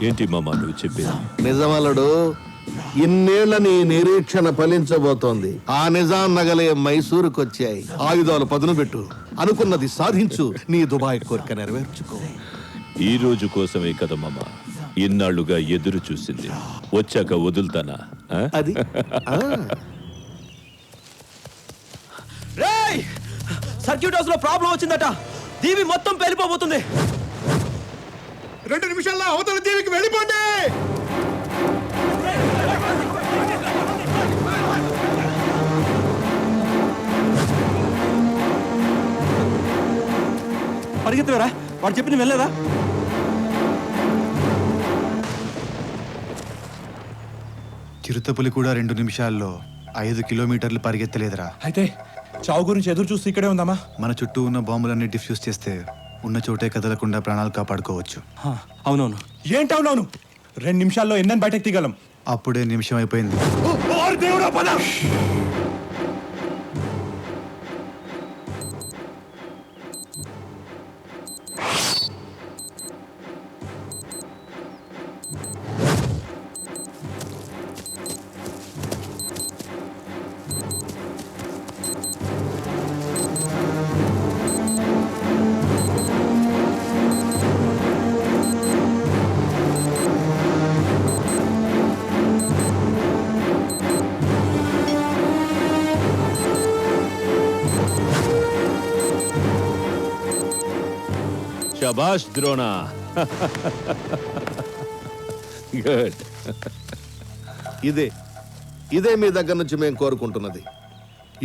ఏంటి మామ నువ్వు చెప్పేది? నిజమలడు, ఇన్నేళ్ల నీ నిరీక్షణ ఫలించబోతోంది. ఆ నిజాం నగలే మైసూరుకు వచ్చాయి. ఆయుధాలు పదును పెట్టు, అనుకున్నది సాధించు, నీ దుబాయ్ కోరిక నెరవేర్చుకో. ఈ రోజు కోసమే కదా మామ ఇన్నాళ్లుగా ఎదురు చూసింది. వచ్చాక వదులుతానా? అది సర్క్యూట్ హౌస్ లో ప్రాబ్లం వచ్చిందట. దీవి మొత్తం పేలిపోబోతుంది. 2 నిమిషాల్లో అవతల దీవికి వెళ్ళిపోండి. పరిగెత్తవరా, వాడు చెప్పింది వెళ్ళలేదా? చిరుతపులి కూడా 2 నిమిషాల్లో 5 కిలోమీటర్లు పరిగెత్తలేదురా. అయితే చావు గురించి ఎదురు చూస్తూ ఇక్కడే ఉందామా? మన చుట్టూ ఉన్న బాంబులన్నీ డిఫ్యూజ్ చేస్తే ఉన్న చోటే కదలకుండా ప్రాణాలు కాపాడుకోవచ్చు. అవునవును. ఏంటి అవునవును? 2 నిమిషాల్లో ఎన్నని బయటకు తీయగలం. అప్పుడే నిమిషం అయిపోయింది. దేవుడా పద! శభాష్ ద్రోణ. గుడ్. ఇదే మీ దగ్గర నుంచి మేము కోరుకుంటున్నది.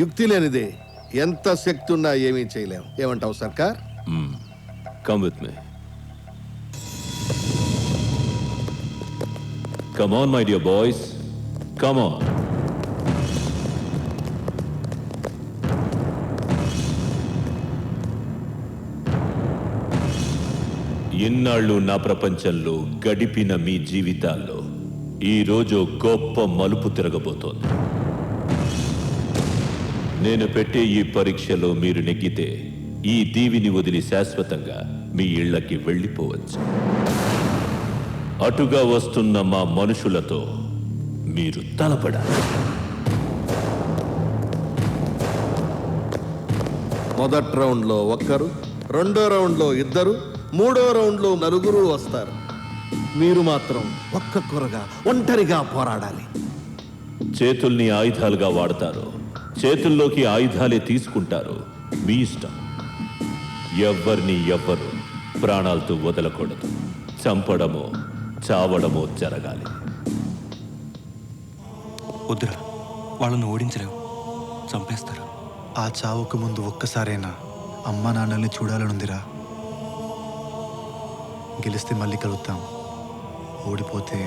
యుక్తి లేనిదే ఎంత శక్తి ఉన్నా ఏమీ చేయలేం. ఏమంటావు సర్కార్? Come with me. Come on, my dear boys. Come on. ఇన్నాళ్ళు నా ప్రపంచంలో గడిపిన మీ జీవితాల్లో ఈ రోజు గొప్ప మలుపు తిరగబోతోంది. నేను పెట్టే ఈ పరీక్షలో మీరు నెగ్గితే ఈ దీవిని వదిలి శాశ్వతంగా మీ ఇళ్లకి వెళ్ళిపోవచ్చు. అటుగా వస్తున్న మా మనుషులతో మీరు తలపడాలి. మొదటి రౌండ్లో ఒక్కరు, రెండో రౌండ్లో ఇద్దరు, మూడో రౌండ్లో 4 వస్తారు. మీరు మాత్రం ఒక్కొక్కరుగా ఒంటరిగా పోరాడాలి. చేతుల్ని ఆయుధాలుగా వాడతారు, చేతుల్లోకి ఆయుధాలే తీసుకుంటారు. మీ ఇష్టం. ఎవ్వరు ప్రాణాలతో వదలకూడదు. చంపడమో చావడమో జరగాలి. వద్దురా, వాళ్ళను ఓడించలేవు, చంపేస్తారు. ఆ చావుకు ముందు ఒక్కసారైనా అమ్మ నాన్నల్ని చూడాలనుందిరా. గెలిస్తే మళ్ళీ కలుగుతాం, ఓడిపోతే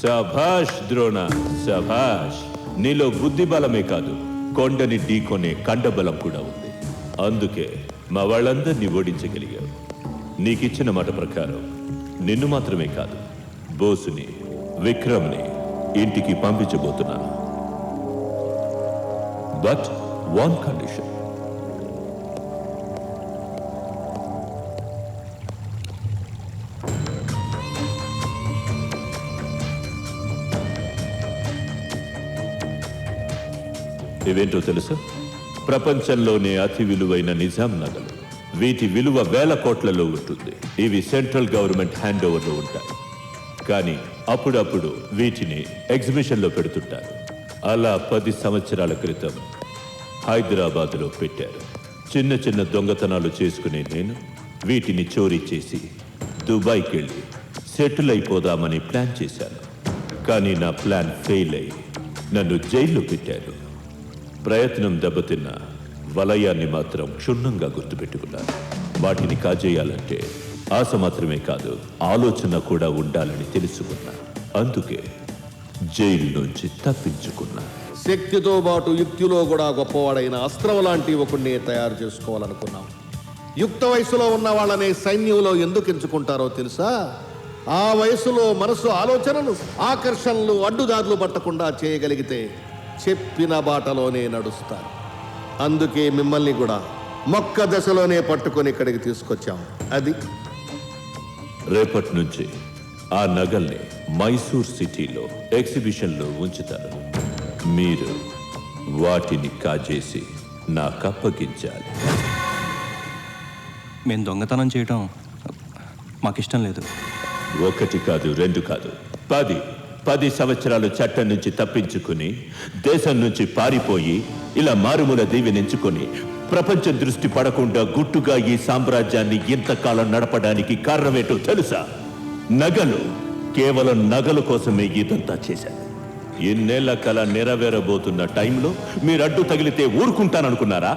శభాష్ ద్రోణ, శభాష్. నీలో బుద్ధి బలమే కాదు, కొండని ఢీకొనే కండబలం కూడా ఉంది. అందుకే మా వాళ్ళందరినీ ఓడించగలిగావు. నీకిచ్చిన మాట ప్రకారం నిన్ను మాత్రమే కాదు, బోసుని, విక్రమ్ని ఇంటికి పంపించబోతున్నాను. But one condition. ఇవేంటో తెలుసా? ప్రపంచంలోనే అతి విలువైన నిజాం నగలు. వీటి విలువ వేల కోట్లలో ఉంటుంది. ఇవి సెంట్రల్ గవర్నమెంట్ హ్యాండ్ ఓవర్లో ఉంటాయి. కానీ అప్పుడప్పుడు వీటిని ఎగ్జిబిషన్లో పెడుతుంటారు. అలా 10 సంవత్సరాల క్రితం హైదరాబాద్లో పెట్టారు. చిన్న చిన్న దొంగతనాలు చేసుకునే నేను వీటిని చోరీ చేసి దుబాయ్కి వెళ్ళి సెటిల్ అయిపోదామని ప్లాన్ చేశాను. కానీ నా ప్లాన్ ఫెయిల్ అయి నన్ను జైల్లో పెట్టారు. ప్రయత్నం దెబ్బతిన్న వలయాన్ని మాత్రం క్షుణ్ణంగా గుర్తుపెట్టుకున్నాను. వాటిని కాజేయాలంటే ఆశ మాత్రమే కాదు, ఆలోచన కూడా ఉండాలని తెలుసుకున్నా. అందుకే జైలు నుంచి తప్పించుకున్నా. శక్తితో పాటు యుక్తిలో కూడా గొప్పవాడైన అస్త్రం లాంటి ఒకడిని తయారు చేసుకోవాలనుకున్నాం. యుక్త వయసులో ఉన్న వాళ్ళని సైన్యంలో ఎందుకు ఎంచుకుంటారో తెలుసా? ఆ వయసులో మనసు ఆలోచనలు, ఆకర్షణలు, అడ్డుదారులు పట్టకుండా చేయగలిగితే చెప్పిన బాటలోనే నడుస్తారు. అందుకే మిమ్మల్ని కూడా మొక్క దశలోనే పట్టుకొని ఇక్కడికి తీసుకొచ్చాం. అది రేపటి నుంచి ఆ నగల్ని మైసూర్ సిటీలో ఎగ్జిబిషన్లో ఉంచుతారు. మీరు వాటిని కాజేసి నాకు అప్పగించాలి. మేము దొంగతనం చేయటం మాకిష్టం లేదు. 1 కాదు, 2 కాదు, 10 సంవత్సరాలు చట్టం నుంచి తప్పించుకుని దేశం నుంచి పారిపోయి ఇలా మారుమూల దీవెనెంచుకొని ప్రపంచం దృష్టి పడకుండా గుట్టుగా ఈ సామ్రాజ్యాన్ని ఇంతకాలం నడపడానికి కారణమేంటో తెలుసా? నగలు. కేవలం నగల కోసమే ఇదంతా చేశాను. ఇన్నేళ్ల కల నెరవేరబోతున్న టైంలో మీరు అడ్డు తగిలితే ఊరుకుంటాననుకున్నారా?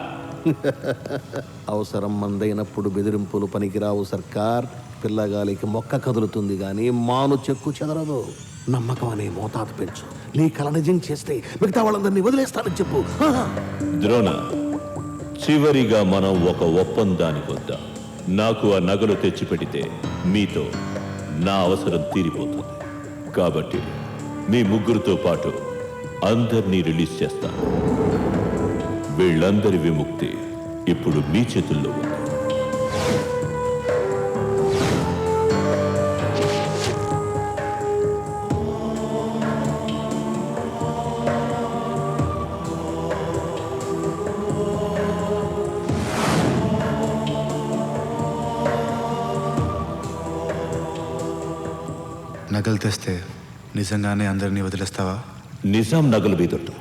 అవసరం మందైనప్పుడు బెదిరింపులు పనికిరావు సర్కార్. పిల్లగాలికి మొక్క కదులుతుంది కానీ మాను చెక్కు చెదరదు. నమ్మకం అనే మోతాదు పెంచు. నీ కల నిజం చేస్తే మిగతా వాళ్ళందరినీ వదిలేస్తానని చెప్పు. ద్రోణ, చివరిగా మనం ఒక ఒప్పందానికి వద్దాం. నాకు ఆ నగలు తెచ్చిపెడితే మీతో నా అవసరం తీరిపోతుంది. కాబట్టి మీ ముగ్గురితో పాటు అందరినీ రిలీజ్ చేస్తాను. వీళ్ళందరి విముక్తి ఇప్పుడు మీ చేతుల్లో ఉంది. నగలు తెస్తే నిజంగానే అందరినీ వదిలేస్తావా? నిజాం నగలు బీదొట్టు.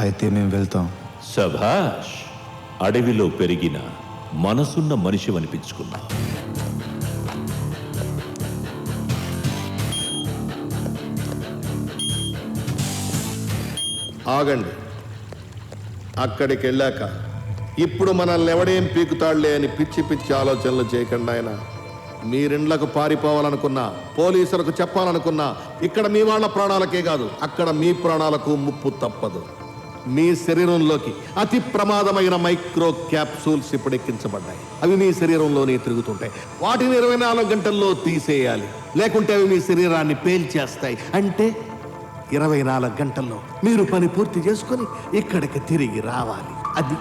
అయితే మేము వెళ్తాం. సభాష్. అడవిలో పెరిగిన మనసున్న మనిషి అనిపించుకున్నా. ఆగండి. అక్కడికి వెళ్ళాక ఇప్పుడు మనల్ని ఎవడేం పీకుతాడులే అని పిచ్చి పిచ్చి ఆలోచనలు చేయకుండా ఆయన మీరిండ్లకు పారిపోవాలనుకున్నా, పోలీసులకు చెప్పాలనుకున్నా, ఇక్కడ మీ వాళ్ళ ప్రాణాలకే కాదు అక్కడ మీ ప్రాణాలకు ముప్పు తప్పదు. మీ శరీరంలోకి అతి ప్రమాదమైన మైక్రో క్యాప్సూల్స్ ఇప్పుడు ఎక్కించబడ్డాయి. అవి మీ శరీరంలోనే తిరుగుతుంటాయి. వాటిని 24 గంటల్లో తీసేయాలి, లేకుంటే అవి మీ శరీరాన్ని పేల్చేస్తాయి. అంటే 24 గంటల్లో మీరు పని పూర్తి చేసుకొని ఇక్కడికి తిరిగి రావాలి. అది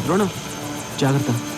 ద్రోణం జాగ్రత్త.